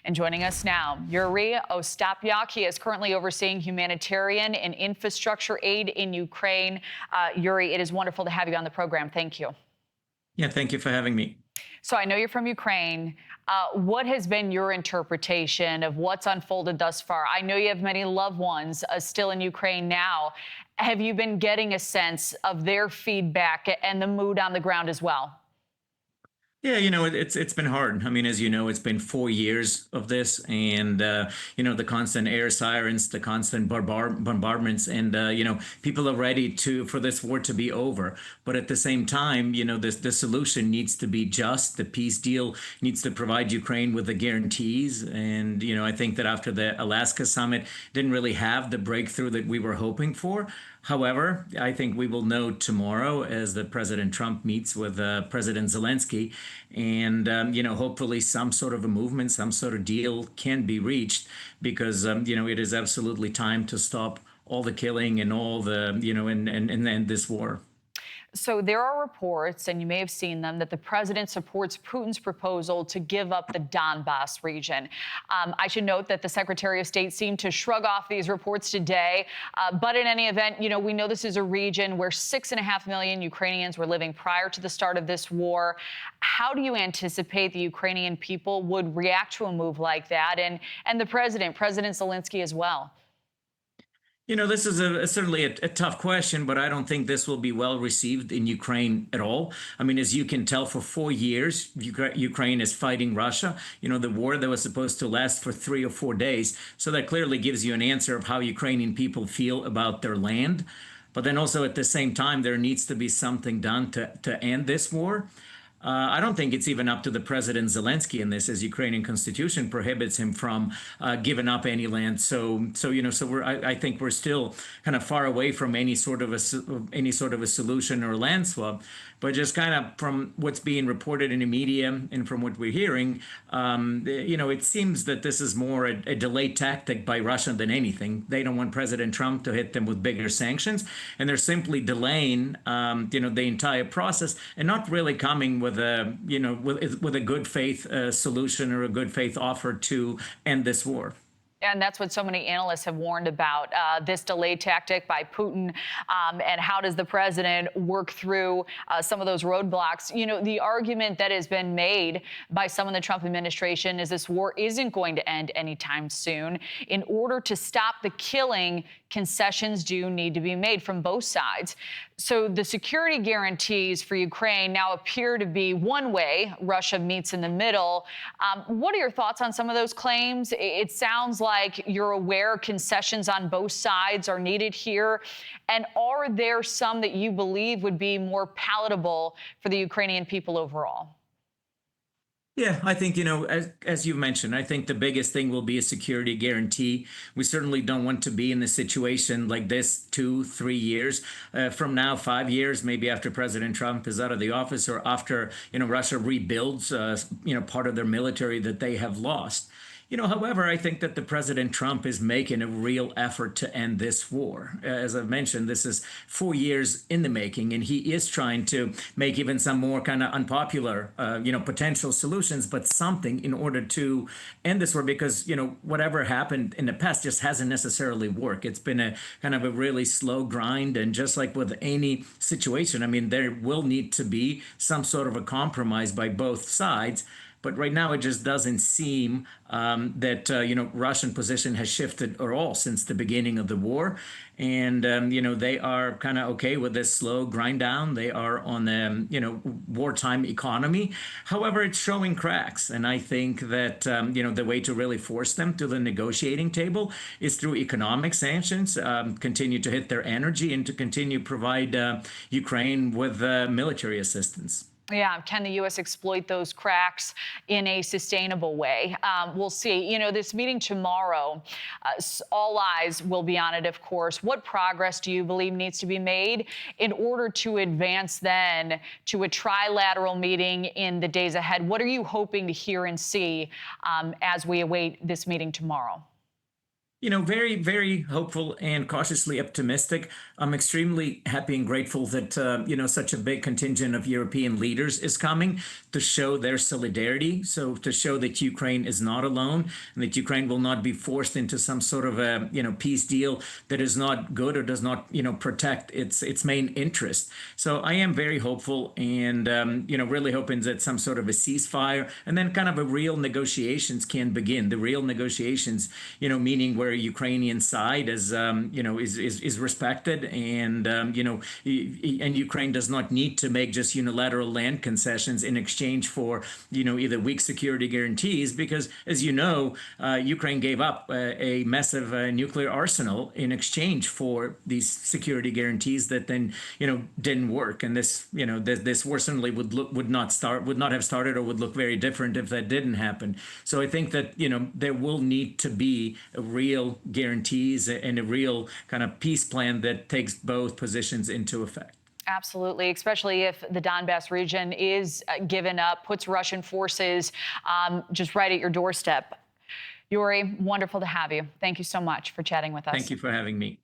And joining us now, Yuriy Ostapyak. He is currently overseeing humanitarian and infrastructure aid in Ukraine. Yuriy, it is wonderful to have you on the program. Thank you. Yeah, thank you for having me. So I know you're from Ukraine. What has been your interpretation of what's unfolded thus far? I know you have many loved ones still in Ukraine now. Have you been getting a sense of their feedback and the mood on the ground as well? Yeah, it's been hard. I mean, as you know, it's been 4 years of this, and the constant air sirens, the constant bombardments, and people are ready for this war to be over. But at the same time, the solution needs to be just. The peace deal needs to provide Ukraine with the guarantees, and I think that after the Alaska summit, didn't really have the breakthrough that we were hoping for. However, I think we will know tomorrow as the President Trump meets with President Zelensky, and hopefully some sort of a movement, some sort of deal can be reached, because it is absolutely time to stop all the killing and all the and end this war. So there are reports, and you may have seen them, that the president supports Putin's proposal to give up the Donbass region. I should note that the Secretary of State seemed to shrug off these reports today. But in any event, we know this is a region where 6.5 million Ukrainians were living prior to the start of this war. How do you anticipate the Ukrainian people would react to a move like that, and the President Zelensky as well? This is certainly a tough question, but I don't think this will be well received in Ukraine at all. I mean, as you can tell, for 4 years, Ukraine is fighting Russia. The war that was supposed to last for 3 or 4 days. So that clearly gives you an answer of how Ukrainian people feel about their land. But then also at the same time, there needs to be something done to end this war. I don't think it's even up to the President Zelensky in this, as Ukrainian constitution prohibits him from giving up any land. I think we're still kind of far away from any sort of a solution or land swap. But just kind of from what's being reported in the media and from what we're hearing, it seems that this is more a delayed tactic by Russia than anything. They don't want President Trump to hit them with bigger sanctions, and they're simply delaying, the entire process and not really coming with a good faith solution or a good faith offer to end this war. And that's what so many analysts have warned about, this delay tactic by Putin. And how does the president work through some of those roadblocks? The argument that has been made by some in the Trump administration is this war isn't going to end anytime soon. In order to stop the killing, concessions do need to be made from both sides. So the security guarantees for Ukraine now appear to be one way. Russia meets in the middle. What are your thoughts on some of those claims? It sounds like you're aware concessions on both sides are needed here. And are there some that you believe would be more palatable for the Ukrainian people overall? Yeah, I think, as you mentioned, I think the biggest thing will be a security guarantee. We certainly don't want to be in a situation like this 2, 3 years from now, 5 years, maybe after President Trump is out of the office, or after, Russia rebuilds, part of their military that they have lost. However, I think that the President Trump is making a real effort to end this war. As I've mentioned, this is 4 years in the making, and he is trying to make even some more kind of unpopular, potential solutions, but something in order to end this war, because, whatever happened in the past just hasn't necessarily worked. It's been a kind of a really slow grind, and just like with any situation, I mean, there will need to be some sort of a compromise by both sides. But right now, it just doesn't seem that Russian position has shifted at all since the beginning of the war, and they are kind of okay with this slow grind down. They are on the wartime economy. However, it's showing cracks, and I think that the way to really force them to the negotiating table is through economic sanctions, continue to hit their energy, and to continue provide Ukraine with military assistance. Yeah, can the U.S. exploit those cracks in a sustainable way? We'll see. This meeting tomorrow, all eyes will be on it, of course. What progress do you believe needs to be made in order to advance then to a trilateral meeting in the days ahead? What are you hoping to hear and see as we await this meeting tomorrow? Very, very hopeful and cautiously optimistic. I'm extremely happy and grateful that, such a big contingent of European leaders is coming to show their solidarity. So to show that Ukraine is not alone and that Ukraine will not be forced into some sort of a, peace deal that is not good or does not, protect its main interest. So I am very hopeful and, really hoping that some sort of a ceasefire and then kind of a real negotiations can begin. The real negotiations, meaning where Ukrainian side is respected, and and Ukraine does not need to make just unilateral land concessions in exchange for either weak security guarantees, because as Ukraine gave up a massive nuclear arsenal in exchange for these security guarantees that then didn't work, and this war certainly would not have started or would look very different if that didn't happen. So I think that there will need to be a real guarantees and a real kind of peace plan that takes both positions into effect. Absolutely, especially if the Donbass region is given up, puts Russian forces just right at your doorstep. Yuriy, wonderful to have you. Thank you so much for chatting with us. Thank you for having me.